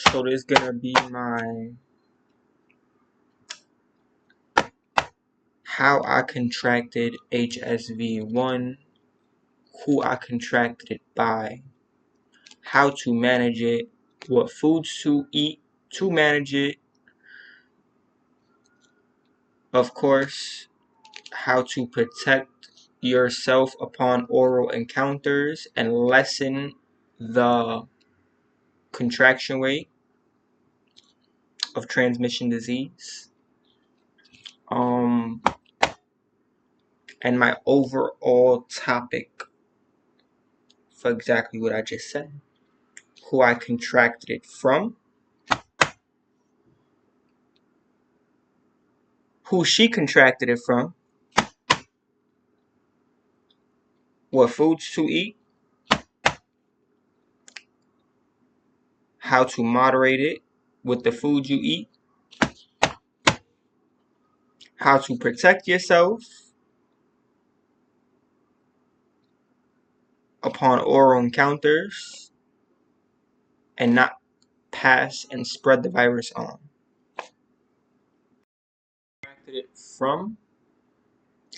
So this is gonna be my how I contracted HSV1, who I contracted it by, how to manage it, what foods to eat to manage it, of course, how to protect yourself upon oral encounters and lessen the contraction rate of transmission disease, and my overall topic for exactly what I just said, who I contracted it from, who she contracted it from, what foods to eat, how to moderate it with the food you eat, how to protect yourself upon oral encounters and not pass and spread the virus on. Contracted it from,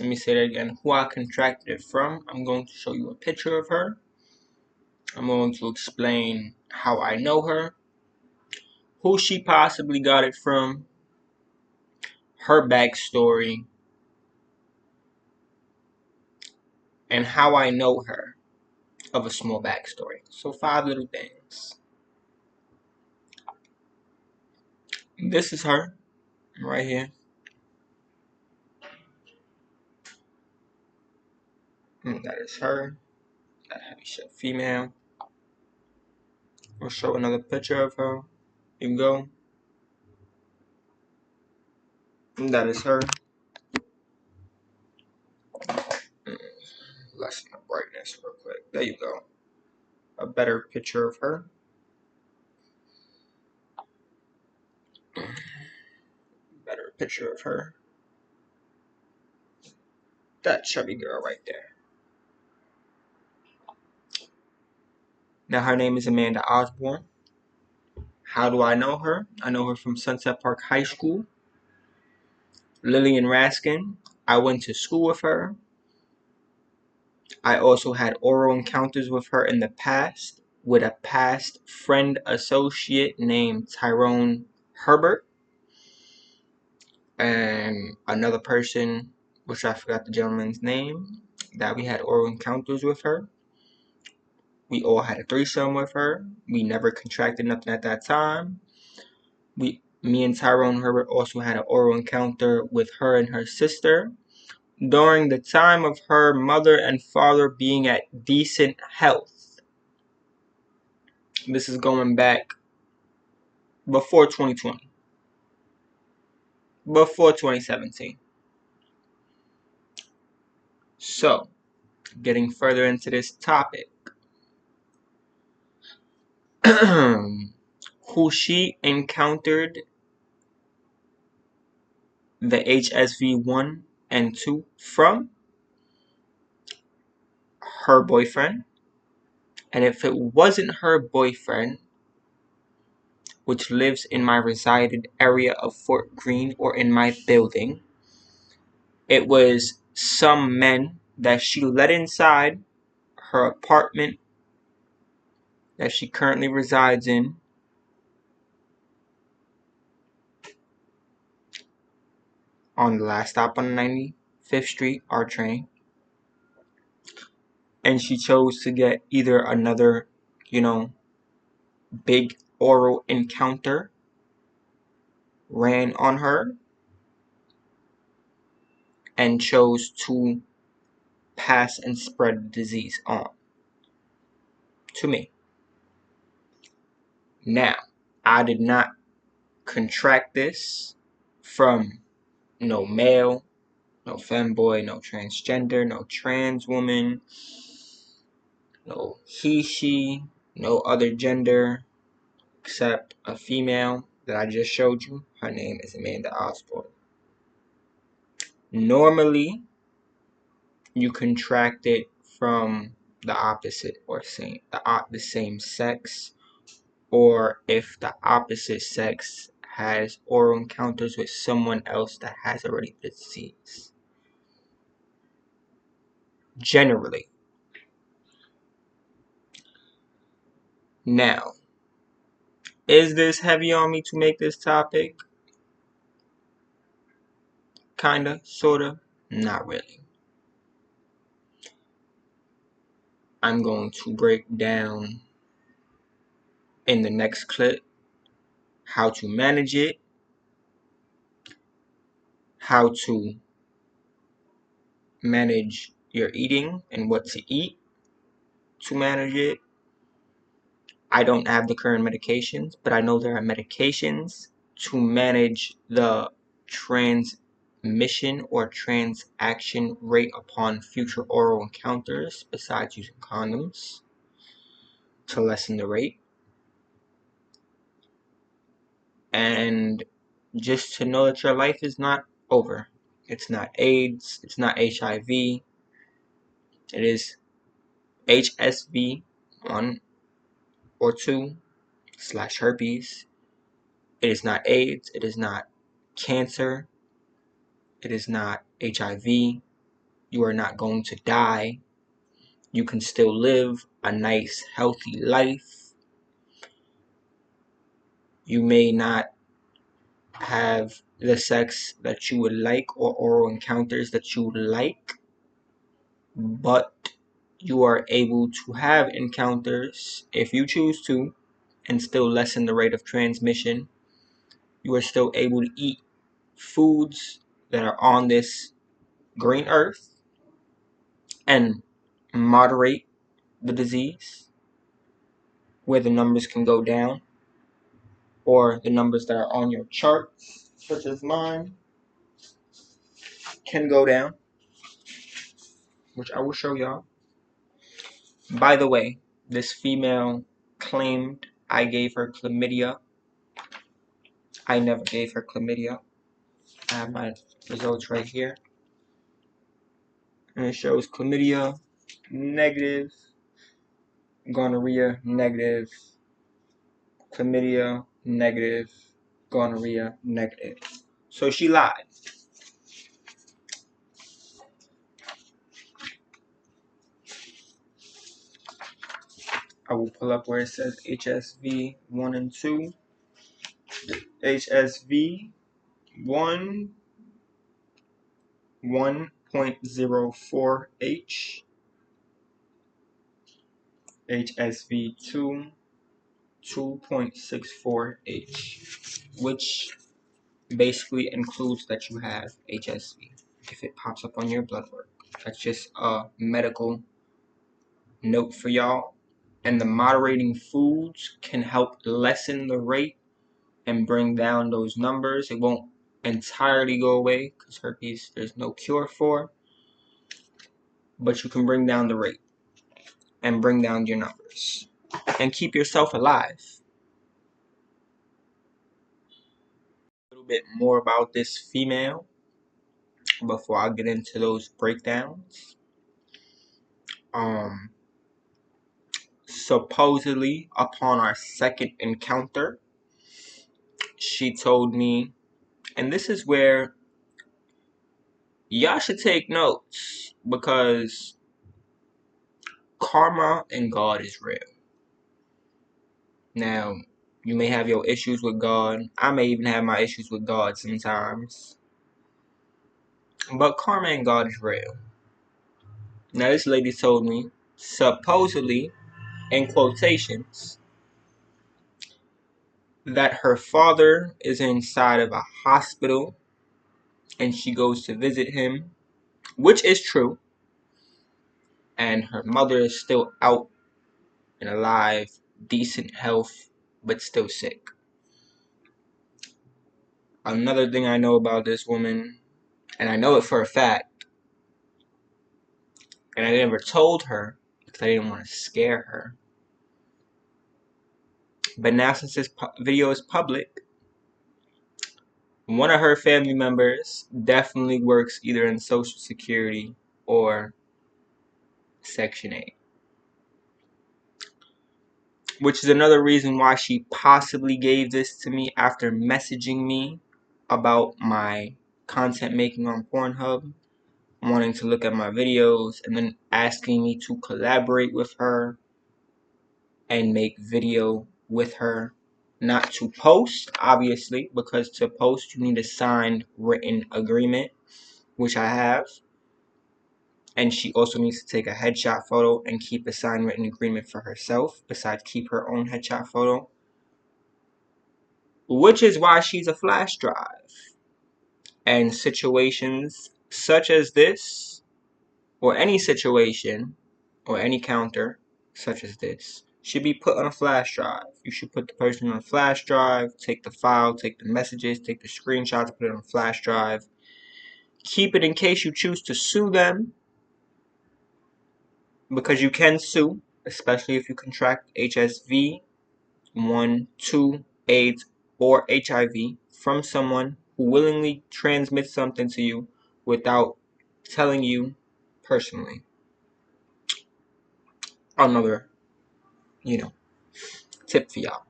let me say that again, who I contracted it from. I'm going to show you a picture of her. I'm going to explain how I know her, who she possibly got it from, her backstory, and how I know her of a small backstory. So 5 little things. This is her right here. That is her. That heavy shit female. We'll show another picture of her. Here we go. That is her. Lessen the brightness real quick. There you go. A better picture of her. Better picture of her. That chubby girl right there. Now her name is Amanda Osborne. How do I know her? I know her from Sunset Park High School. Lillian Raskin. I went to school with her. I also had oral encounters with her in the past with a past friend associate named Tyrone Herbert. And another person, which I forgot the gentleman's name, that we had oral encounters with her. We all had a threesome with her. We never contracted nothing at that time. Me and Tyrone Herbert also had an oral encounter with her and her sister during the time of her mother and father being at decent health. This is going back before 2020. Before 2017. So, getting further into this topic. Who she encountered the HSV1 and 2 from, her boyfriend. And if it wasn't her boyfriend, which lives in my resided area of Fort Greene or in my building, it was some men that she let inside her apartment that she currently resides in on the last stop on 95th Street, R train. And she chose to get either another, big oral encounter ran on her and chose to pass and spread the disease on to me. Now, I did not contract this from no male, no femboy, no transgender, no trans woman, no he, she, no other gender except a female that I just showed you. Her name is Amanda Osborne. Normally, you contract it from the opposite or the same sex or if the opposite sex has oral encounters with someone else that has already the disease. Generally. Now, is this heavy on me to make this topic? Kinda, sorta, not really. I'm going to break down in the next clip how to manage it, how to manage your eating and what to eat to manage it. I don't have the current medications, but I know there are medications to manage the transmission or transaction rate upon future oral encounters besides using condoms to lessen the rate. And just to know that your life is not over. It's not AIDS, it's not HIV, it is HSV 1 or 2 / herpes. It is not AIDS, it is not cancer, it is not HIV. You are not going to die. You can still live a nice, healthy life. You may not have the sex that you would like or oral encounters that you would like, but you are able to have encounters if you choose to and still lessen the rate of transmission. You are still able to eat foods that are on this green earth and moderate the disease where the numbers can go down, or the numbers that are on your charts, such as mine, can go down, which I will show y'all. By the way, this female claimed I gave her chlamydia. I never gave her chlamydia. I have my results right here. And it shows chlamydia negative, gonorrhea negative, chlamydia negative, gonorrhea negative. So she lied. I will pull up where it says HSV 1 and 2. HSV 1, 1.04H. HSV 2, 2.64H, which basically includes that you have HSV if it pops up on your blood work. That's just a medical note for y'all. And the moderating foods can help lessen the rate and bring down those numbers. It won't entirely go away because herpes there's no cure for, but you can bring down the rate and bring down your numbers and keep yourself alive. A little bit more about this female before I get into those breakdowns. Supposedly upon our second encounter, she told me, and this is where y'all should take notes because karma and God is real. Now, you may have your issues with God. I may even have my issues with God sometimes. But karma and God is real. Now, this lady told me, supposedly, in quotations, that her father is inside of a hospital and she goes to visit him, which is true, and her mother is still out and alive, decent health, but still sick. Another thing I know about this woman, and I know it for a fact, and I never told her because I didn't want to scare her, but now since this video is public, one of her family members definitely works either in Social Security or Section 8. which is another reason why she possibly gave this to me after messaging me about my content making on Pornhub, wanting to look at my videos, and then asking me to collaborate with her and make video with her. Not to post, obviously, because to post you need a signed written agreement, which I have. And she also needs to take a headshot photo and keep a signed written agreement for herself, besides keep her own headshot photo. Which is why she's a flash drive. And situations such as this, or any situation, or any counter such as this, should be put on a flash drive. You should put the person on a flash drive, take the file, take the messages, take the screenshots, put it on a flash drive. Keep it in case you choose to sue them, because you can sue, especially if you contract HSV, 1, 2, AIDS, or HIV from someone who willingly transmits something to you without telling you personally. Another, tip for y'all.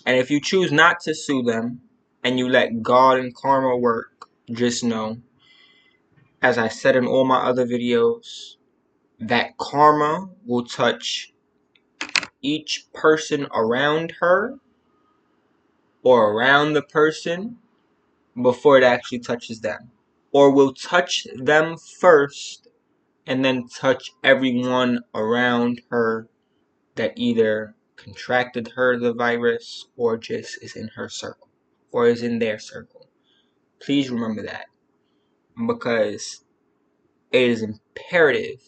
And if you choose not to sue them and you let God and karma work, just know, as I said in all my other videos, that karma will touch each person around her or around the person before it actually touches them. Or will touch them first and then touch everyone around her that either contracted her the virus or just is in her circle or is in their circle. Please remember that, because it is imperative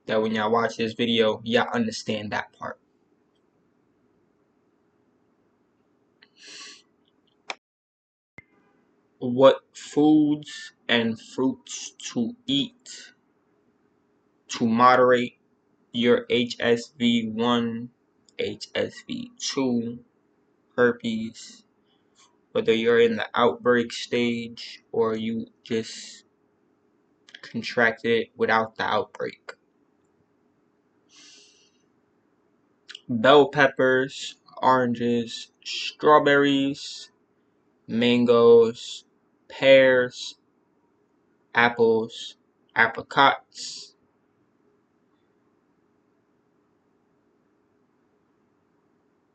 that when y'all watch this video, y'all understand that part. What foods and fruits to eat to moderate your HSV1, HSV2, herpes, whether you're in the outbreak stage or you just contracted it without the outbreak. Bell peppers, oranges, strawberries, mangoes, pears, apples, apricots,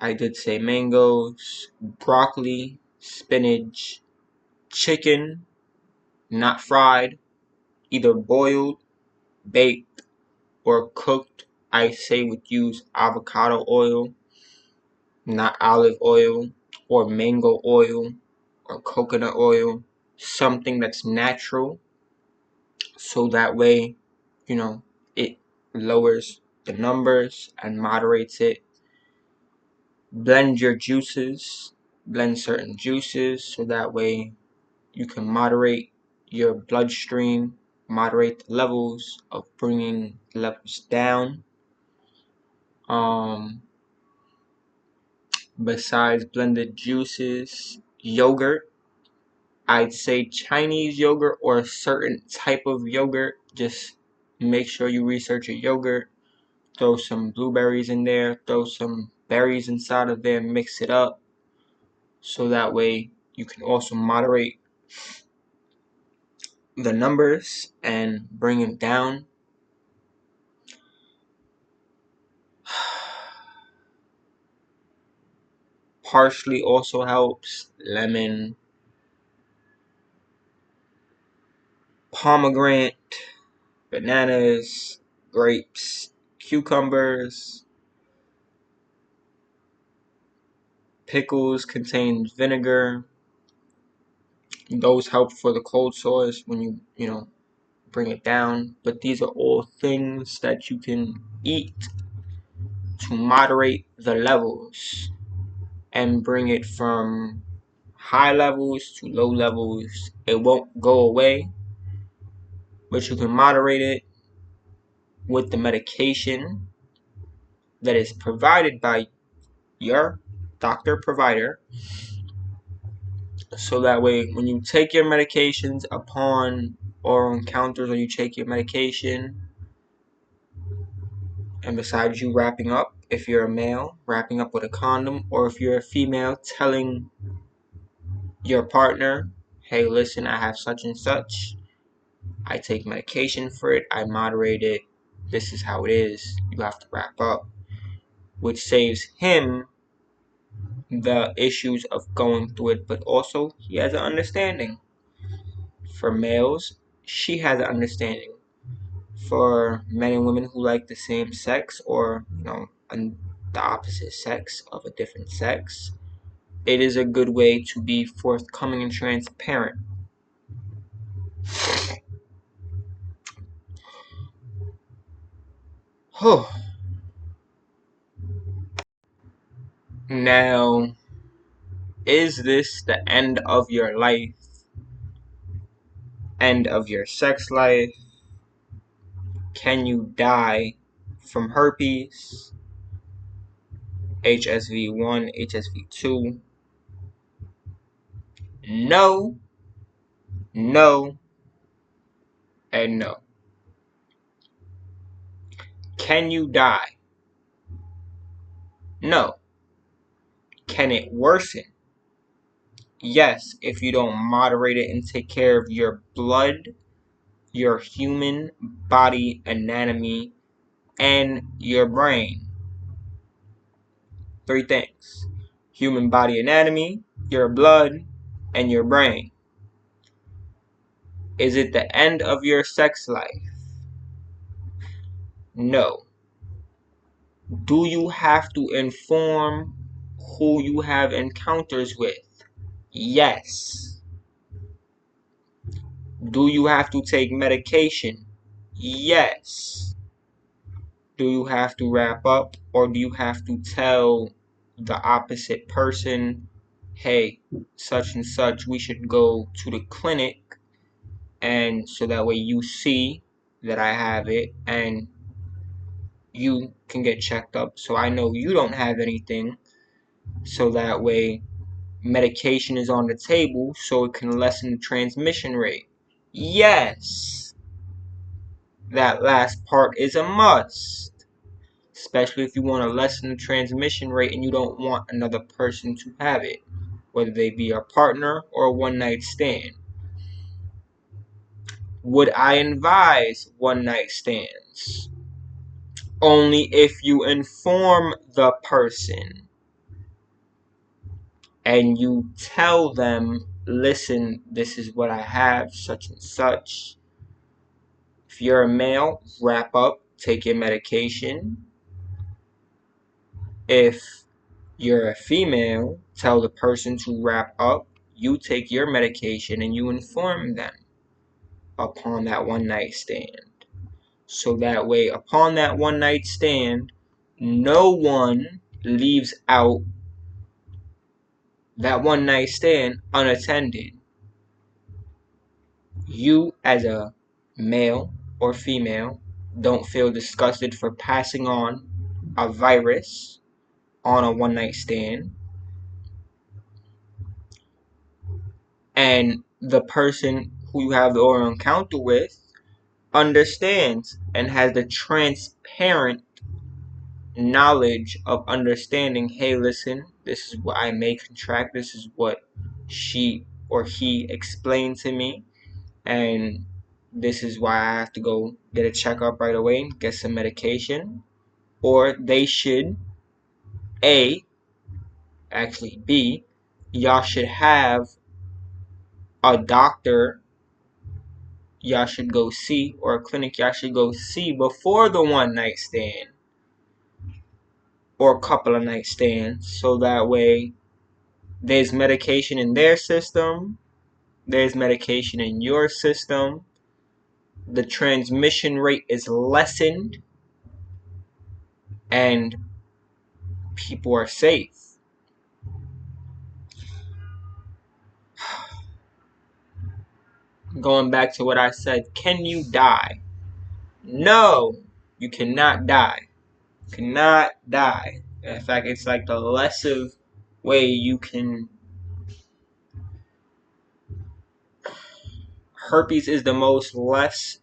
I did say mangoes, broccoli, spinach, chicken, not fried, either boiled, baked, or cooked. I say would use avocado oil, not olive oil, or mango oil, or coconut oil, something that's natural, so that way, it lowers the numbers and moderates it. Blend your juices, blend certain juices, so that way you can moderate your bloodstream, moderate the levels of bringing levels down. Besides blended juices, yogurt, I'd say Chinese yogurt or a certain type of yogurt. Just make sure you research your yogurt. Throw some blueberries in there, throw some berries inside of there, mix it up, so that way you can also moderate the numbers and bring it down. Parsley also helps. Lemon, pomegranate, bananas, grapes, cucumbers. Pickles contain vinegar. Those help for the cold sores when you bring it down. But these are all things that you can eat to moderate the levels and bring it from high levels to low levels. It won't go away, but you can moderate it with the medication that is provided by your doctor provider, so that way when you take your medications upon oral encounters, or you take your medication and besides you wrapping up, if you're a male, wrapping up with a condom, or if you're a female, telling your partner, hey, listen, I have such and such. I take medication for it. I moderate it. This is how it is. You have to wrap up. Which saves him the issues of going through it, but also he has an understanding. For males, she has an understanding. For men and women who like the same sex or, the opposite sex of a different sex, it is a good way to be forthcoming and transparent. Now, is this the end of your life? End of your sex life? Can you die from herpes, HSV1, HSV2? No, no, and no. Can you die? No. Can it worsen? Yes, if you don't moderate it and take care of your blood, your human body anatomy, and your brain. 3 things. Human body anatomy, your blood, and your brain. Is it the end of your sex life? No. Do you have to inform who you have encounters with? Yes. Do you have to take medication? Yes. Do you have to wrap up, or do you have to tell the opposite person, hey, such and such, we should go to the clinic, and so that way you see that I have it and you can get checked up so I know you don't have anything, so that way medication is on the table so it can lessen the transmission rate. Yes, that last part is a must, especially if you want to lessen the transmission rate and you don't want another person to have it, whether they be a partner or a one-night stand. Would I advise one-night stands? Only if you inform the person and you tell them, listen, this is what I have, such and such. If you're a male, wrap up, take your medication. If you're a female, tell the person to wrap up, you take your medication, and you inform them upon that one night stand. So that way, upon that one night stand, no one leaves out that one night stand unattended. You, as a male or female, don't feel disgusted for passing on a virus on a one night stand. And the person who you have the oral encounter with understands and has the transparent knowledge of understanding, hey, listen, this is what I may contract, this is what she or he explained to me, and this is why I have to go get a checkup right away, get some medication. Or they should, B, y'all should have a doctor y'all should go see, or a clinic y'all should go see before the one night stand or a couple of night stands, so that way there's medication in their system, there's medication in your system, the transmission rate is lessened, and people are safe. Going back to what I said, can you die? No, you cannot die. You cannot die. In fact, it's like the lesser way you can. Herpes is the most less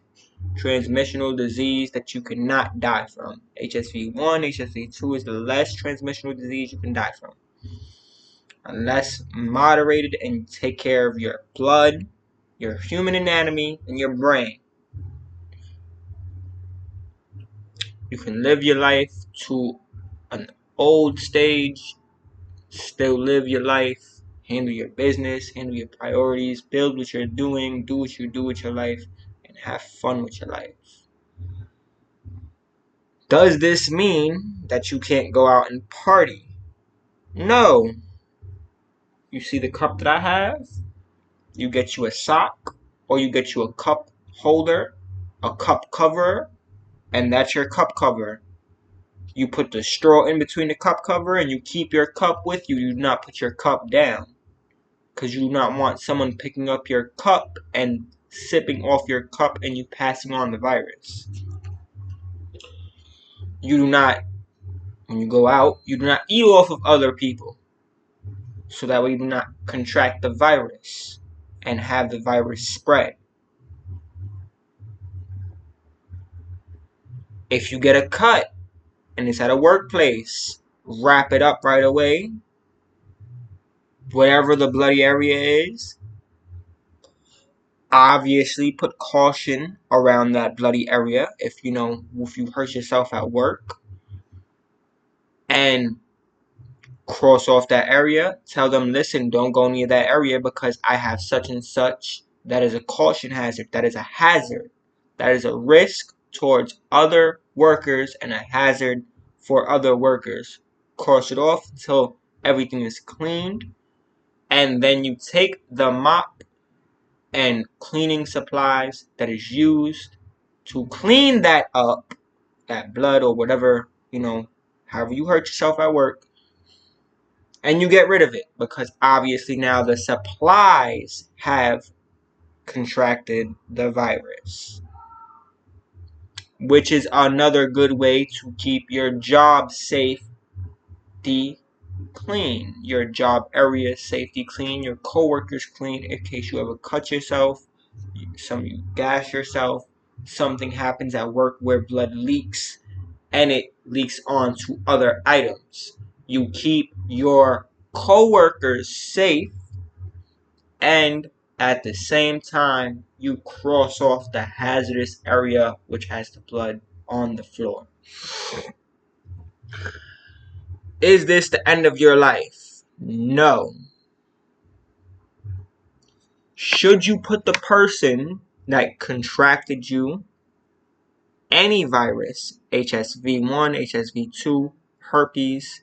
transmissional disease that you cannot die from. HSV1, HSV2 is the less transmissional disease you can die from. Unless moderated and take care of your blood, your human anatomy, and your brain. You can live your life to an old stage, still live your life, handle your business, handle your priorities, build what you're doing, do what you do with your life, and have fun with your life. Does this mean that you can't go out and party? No. You see the cup that I have? You get you a sock, or you get you a cup holder, a cup cover, and that's your cup cover. You put the straw in between the cup cover and you keep your cup with you. You do not put your cup down, because you do not want someone picking up your cup and sipping off your cup and you passing on the virus. You do not, when you go out, you do not eat off of other people, so that way you do not contract the virus and have the virus spread. If you get a cut and it's at a workplace, wrap it up right away, whatever the bloody area is. Obviously, put caution around that bloody area if you hurt yourself at work. And cross off that area. Tell them, listen, don't go near that area because I have such and such. That is a caution hazard. That is a hazard. That is a risk towards other workers and a hazard for other workers. Cross it off until everything is cleaned. And then you take the mop and cleaning supplies that is used to clean that up, that blood or whatever, however you hurt yourself at work, and you get rid of it, because obviously now the supplies have contracted the virus, which is another good way to keep your job safety clean, your job area safety clean, your coworkers clean, in case you ever cut yourself, you gas yourself, something happens at work where blood leaks and it leaks onto other items. You keep your coworkers safe, and at the same time you cross off the hazardous area which has the blood on the floor. Is this the end of your life? No. Should you put the person that contracted you any virus, HSV1, HSV2, herpes,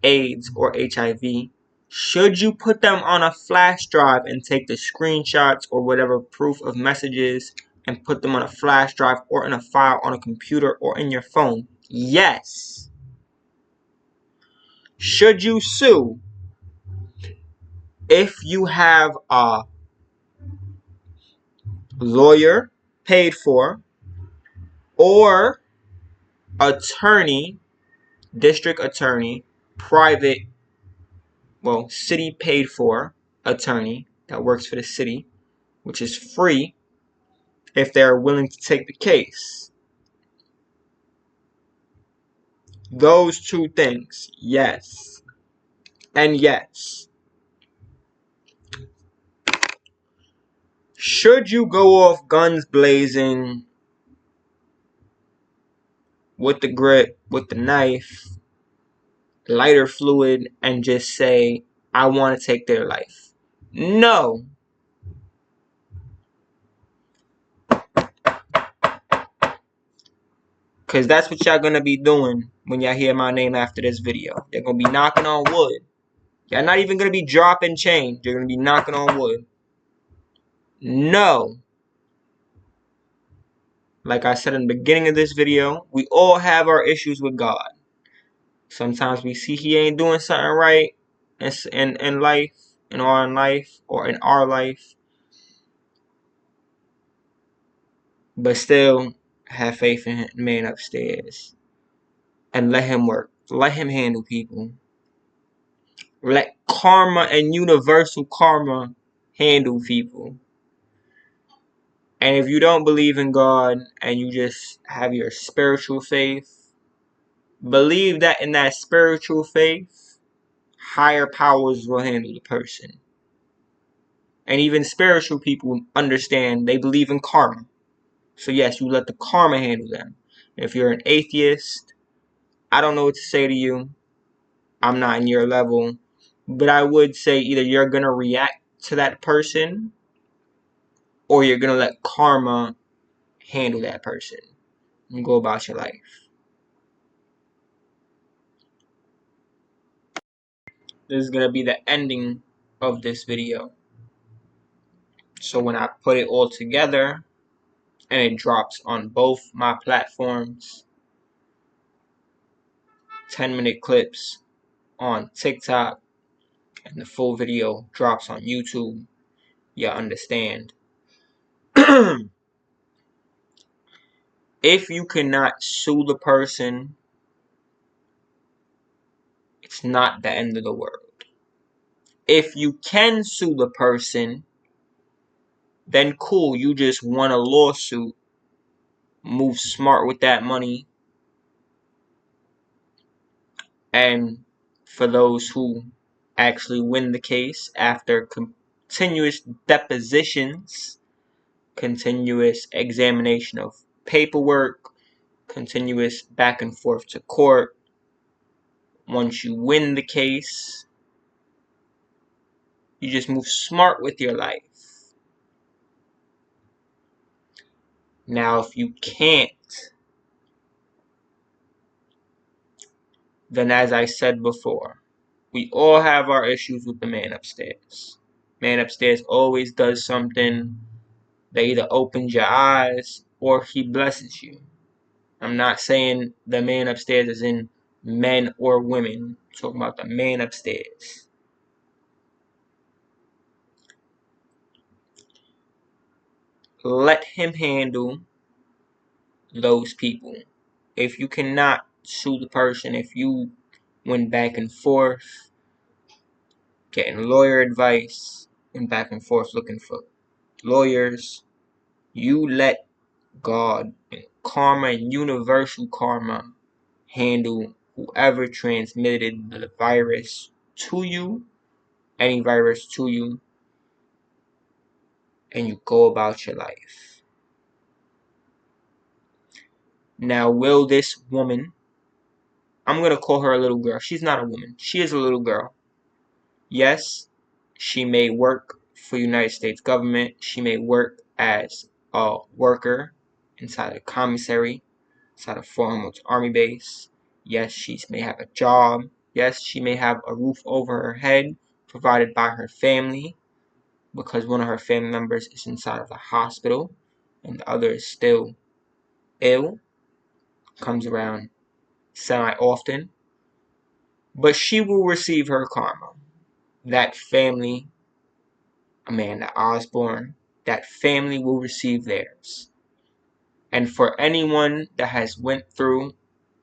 AIDS, or HIV, should you put them on a flash drive and take the screenshots or whatever proof of messages and put them on a flash drive or in a file on a computer or in your phone? Yes. Should you sue if you have a lawyer paid for or attorney, district attorney, private, city paid for attorney that works for the city, which is free if they're willing to take the case? Those two things, yes. And yes. Should you go off guns blazing with the grip, with the knife, lighter fluid, and just say, I want to take their life? No. Because that's what y'all going to be doing when y'all hear my name after this video. You're going to be knocking on wood. Y'all not even going to be dropping change. You're going to be knocking on wood. No. Like I said in the beginning of this video, we all have our issues with God. Sometimes we see He ain't doing something right in life, in our life, but still have faith in the man upstairs and let Him work. Let Him handle people. Let karma and universal karma handle people. And if you don't believe in God and you just have your spiritual faith, believe that in that spiritual faith, higher powers will handle the person. And even spiritual people understand, they believe in karma. So yes, you let the karma handle them. If you're an atheist, I don't know what to say to you. I'm not in your level. But I would say either you're going to react to that person or you're going to let karma handle that person and go about your life. This is going to be the ending of this video. So when I put it all together and it drops on both my platforms, 10-minute clips on TikTok and the full video drops on YouTube, you understand. If you cannot sue the person, it's not the end of the world. If you can sue the person, then cool, you just won a lawsuit. Move smart with that money. And for those who actually win the case after continuous depositions, continuous examination of paperwork, continuous back and forth to court, once you win the case, you just move smart with your life. Now, if you can't, then as I said before, we all have our issues with the man upstairs. Man upstairs always does something. They either opens your eyes or he blesses you. I'm not saying the man upstairs is in men or women. I'm talking about the man upstairs. Let him handle those people. If you cannot sue the person, if you went back and forth, getting lawyer advice, and back and forth looking for lawyers, you let God and karma and universal karma handle whoever transmitted the virus to you, any virus to you, and you go about your life. Now, will this woman, I'm going to call her a little girl. She's not a woman. She is a little girl. Yes, she may work for the United States government. She may work as a worker inside a commissary, inside a Fort Army base. Yes, she may have a job. Yes, she may have a roof over her head provided by her family because one of her family members is inside of the hospital and the other is still ill. Comes around semi-often. But she will receive her karma. That family, Amanda Osborne, that family will receive theirs. And for anyone that has went through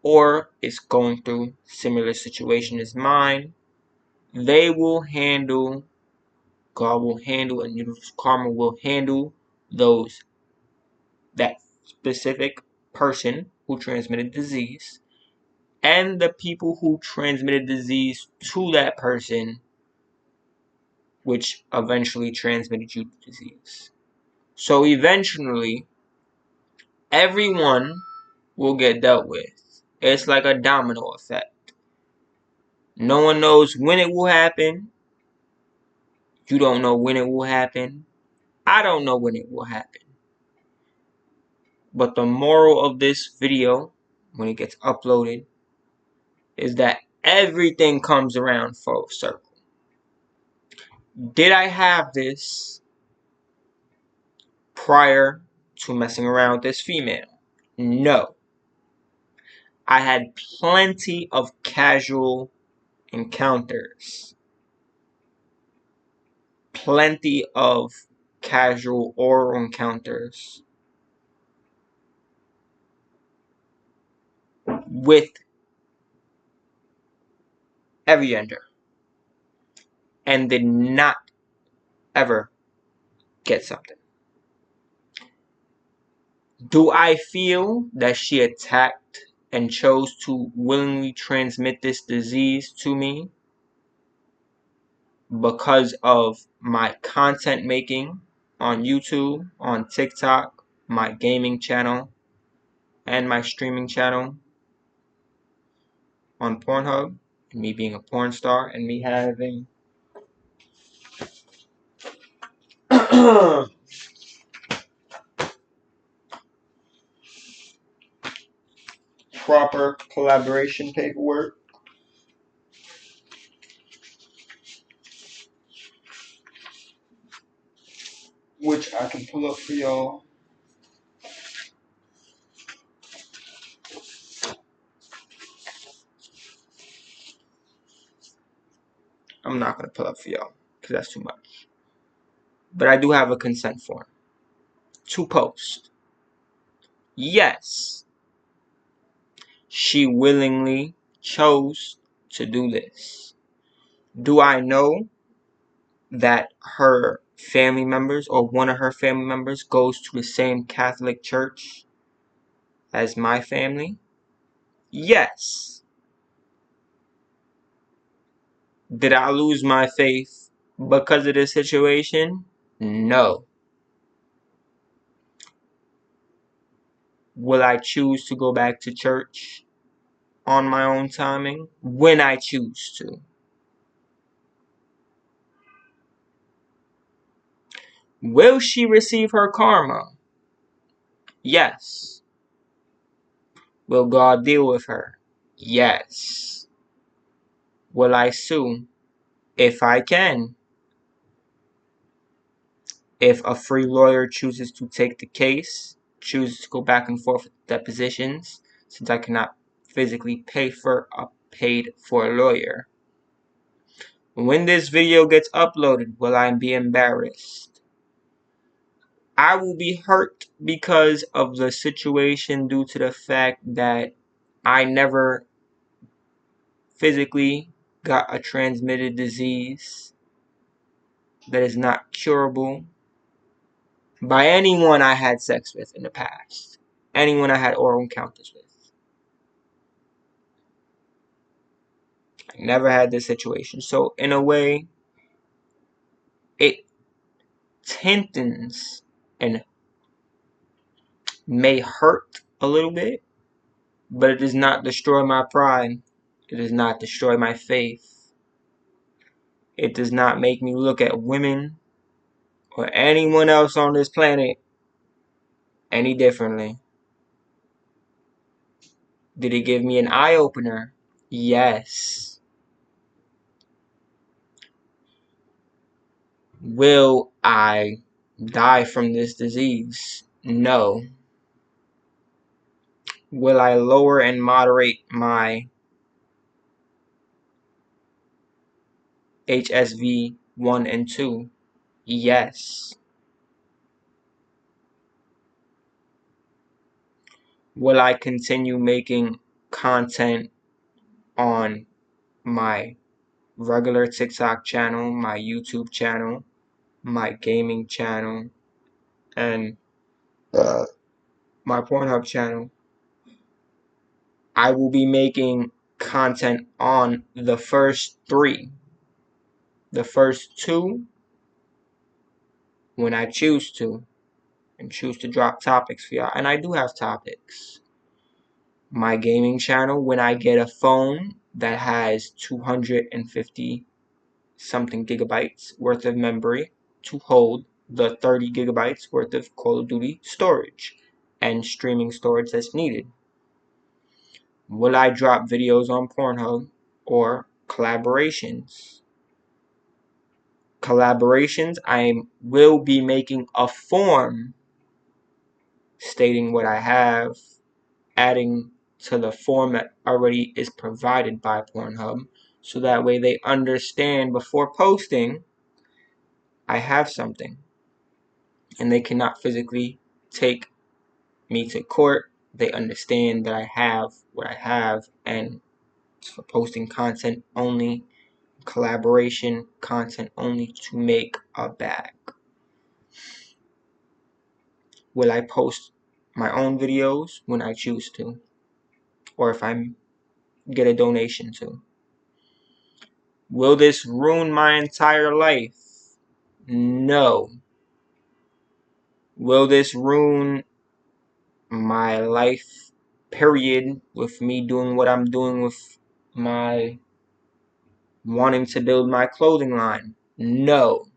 or is going through similar situation as mine, they will handle, God will handle, and universal karma will handle those, that specific person who transmitted disease and the people who transmitted disease to that person, which eventually transmitted you the disease. So eventually, everyone will get dealt with. It's like a domino effect. No one knows when it will happen. You don't know when it will happen. I don't know when it will happen. But the moral of this video, when it gets uploaded, is that everything comes around full circle. Did I have this prior to messing around with this female? No. I had plenty of casual encounters. Plenty of casual oral encounters with every gender and did not ever get something. Do I feel that she attacked and chose to willingly transmit this disease to me because of my content making on YouTube, on TikTok, my gaming channel, and my streaming channel on Pornhub, and me being a porn star, and me having proper collaboration paperwork, which I can pull up for y'all. I'm not going to pull up for y'all because that's too much. But I do have a consent form to post. Yes, she willingly chose to do this. Do I know that her family members or one of her family members goes to the same Catholic church as my family? Yes. Did I lose my faith because of this situation? No. Will I choose to go back to church on my own timing? When I choose to. Will she receive her karma? Yes. Will God deal with her? Yes. Will I sue? If I can. If a free lawyer chooses to take the case, chooses to go back and forth with depositions, since I cannot physically pay for a lawyer. When this video gets uploaded, will I be embarrassed? I will be hurt because of the situation due to the fact that I never physically got a transmitted disease that is not curable by anyone I had sex with in the past. Anyone I had oral encounters with. I never had this situation. So in a way, it tintens and may hurt a little bit, but it does not destroy my pride. It does not destroy my faith. It does not make me look at women or anyone else on this planet any differently. Did it give me an eye-opener? Yes. Will I die from this disease? No. Will I lower and moderate my HSV 1 and 2? Yes. Will I continue making content on my regular TikTok channel, my YouTube channel, my gaming channel, and my Pornhub channel? I will be making content on the first 3. The first 2 when I choose to, and choose to drop topics for y'all. And I do have topics. My gaming channel, when I get a phone that has 250 something gigabytes worth of memory to hold the 30 gigabytes worth of Call of Duty storage and streaming storage that's needed. Will I drop videos on Pornhub or collaborations? Collaborations, I will be making a form stating what I have, adding to the form that already is provided by Pornhub, so that way they understand before posting I have something, and they cannot physically take me to court. They understand that I have what I have, and for posting content only, collaboration content only to make a bag. Will I post my own videos when I choose to, or if I get a donation to. Will this ruin my entire life? No. Will this ruin my life, period, with me doing what I'm doing with my wanting to build my clothing line? No.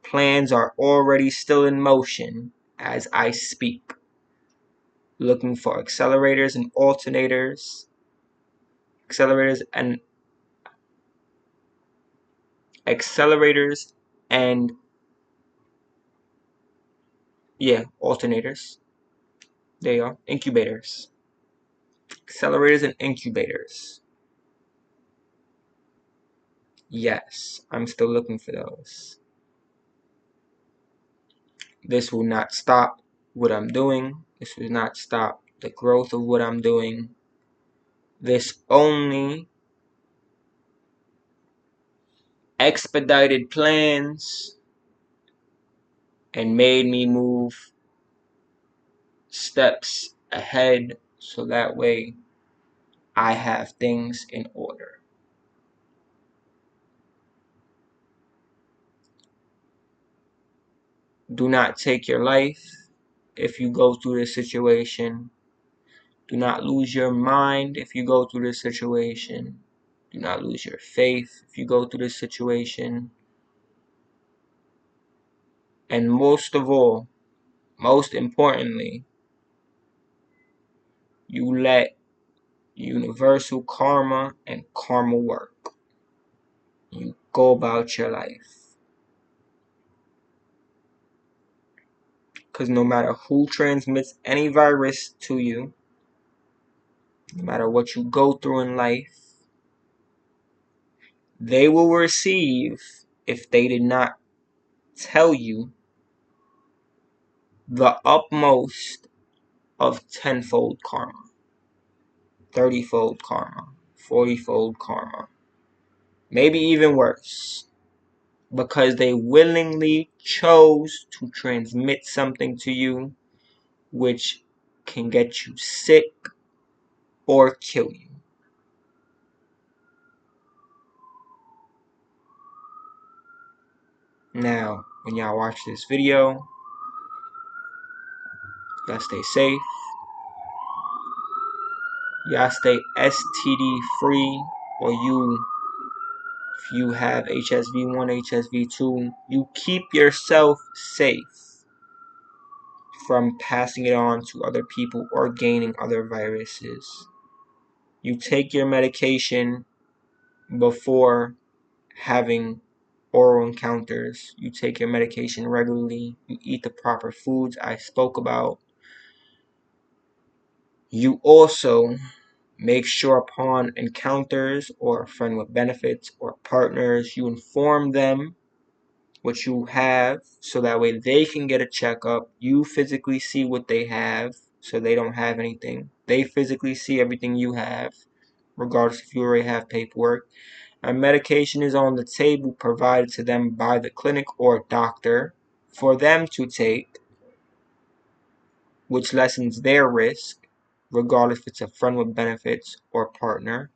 Plans are already still in motion as I speak. Looking for accelerators and alternators. Accelerators and alternators. There you are. Incubators. Accelerators and incubators. Yes, I'm still looking for those. This will not stop what I'm doing. This will not stop the growth of what I'm doing. This only expedited plans and made me move steps ahead so that way I have things in order. Do not take your life if you go through this situation. Do not lose your mind if you go through this situation. Do not lose your faith if you go through this situation. And most of all, most importantly, you let universal karma and karma work. You go about your life. Because no matter who transmits any virus to you, no matter what you go through in life, they will receive, if they did not tell you, the utmost of tenfold karma, 30-fold karma, 40-fold karma, maybe even worse, because they willingly chose to transmit something to you which can get you sick or kill you. Now, when y'all watch this video, y'all stay safe. Y'all stay STD free, or if you have HSV1, HSV2, you keep yourself safe from passing it on to other people or gaining other viruses. You take your medication before having oral encounters. You take your medication regularly. You eat the proper foods I spoke about. You also make sure upon encounters or a friend with benefits or partners, you inform them what you have so that way they can get a checkup. You physically see what they have so they don't have anything. They physically see everything you have, regardless if you already have paperwork. And medication is on the table provided to them by the clinic or doctor for them to take, which lessens their risk, regardless if it's a friend with benefits or partner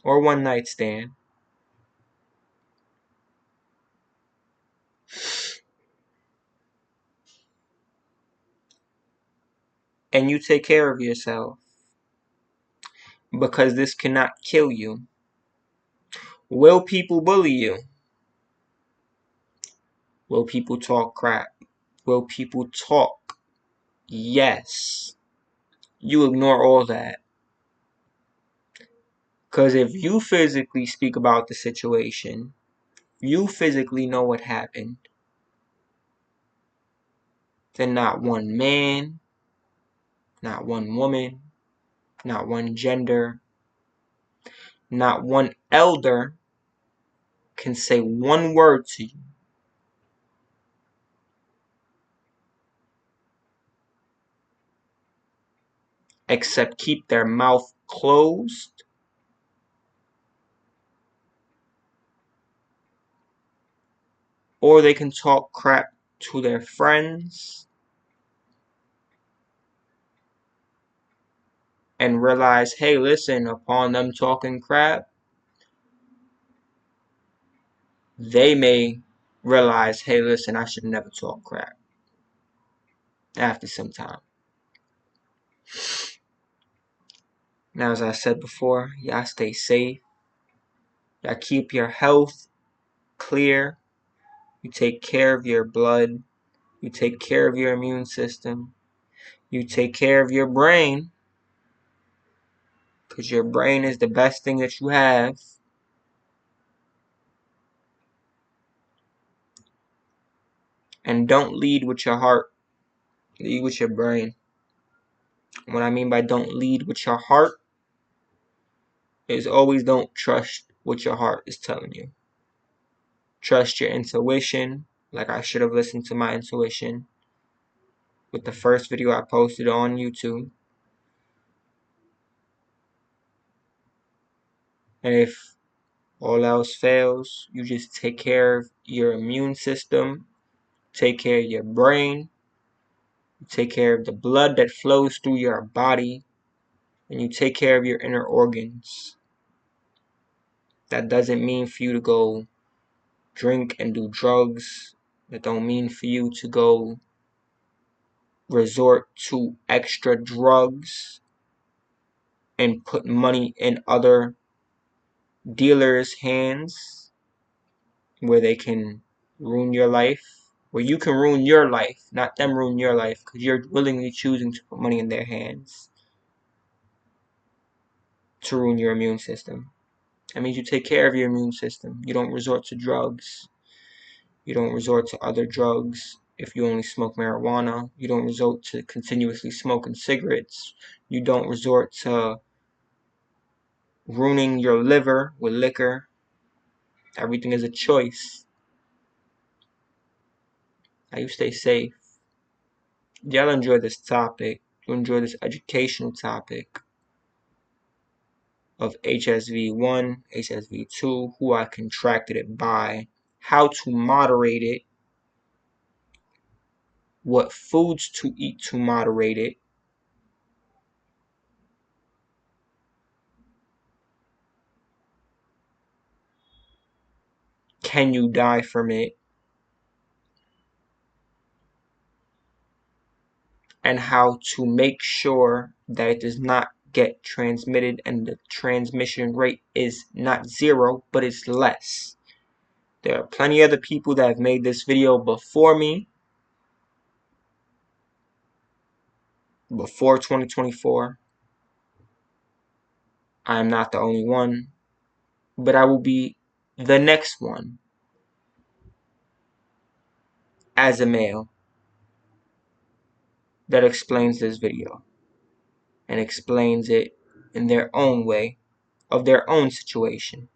or one night stand. And you take care of yourself, because this cannot kill you. Will people bully you? Will people talk crap? Will people talk? Yes. You ignore all that. Because if you physically speak about the situation, you physically know what happened, then not one man, not one woman, not one gender, not one elder can say one word to you except keep their mouth closed or they can talk crap to their friends and realize, hey, listen, upon them talking crap, they may realize, hey, listen, I should never talk crap after some time. Now, as I said before, y'all stay safe. Y'all keep your health clear. You take care of your blood. You take care of your immune system. You take care of your brain, because your brain is the best thing that you have. And don't lead with your heart. Lead with your brain. What I mean by don't lead with your heart is always don't trust what your heart is telling you. Trust your intuition, like I should have listened to my intuition with the first video I posted on YouTube. And if all else fails, you just take care of your immune system, take care of your brain, you take care of the blood that flows through your body, and you take care of your inner organs. That doesn't mean for you to go drink and do drugs. That don't mean for you to go resort to extra drugs and put money in other dealers' hands where they can ruin your life, where you can ruin your life, not them ruin your life, because you're willingly choosing to put money in their hands to ruin your immune system. That means you take care of your immune system. You don't resort to drugs. You don't resort to other drugs. If you only smoke marijuana, you don't resort to continuously smoking cigarettes. You don't resort to ruining your liver with liquor. Everything is a choice. Now you stay safe. Y'all enjoy this topic. You enjoy this educational topic of HSV1, HSV2, who I contracted it by, how to moderate it, what foods to eat to moderate it, can you die from it, and how to make sure that it does not get transmitted and the transmission rate is not 0, but it's less. There are plenty of other people that have made this video before me, before 2024. I am not the only one, but I will be the next one as a male that explains this video and explains it in their own way of their own situation.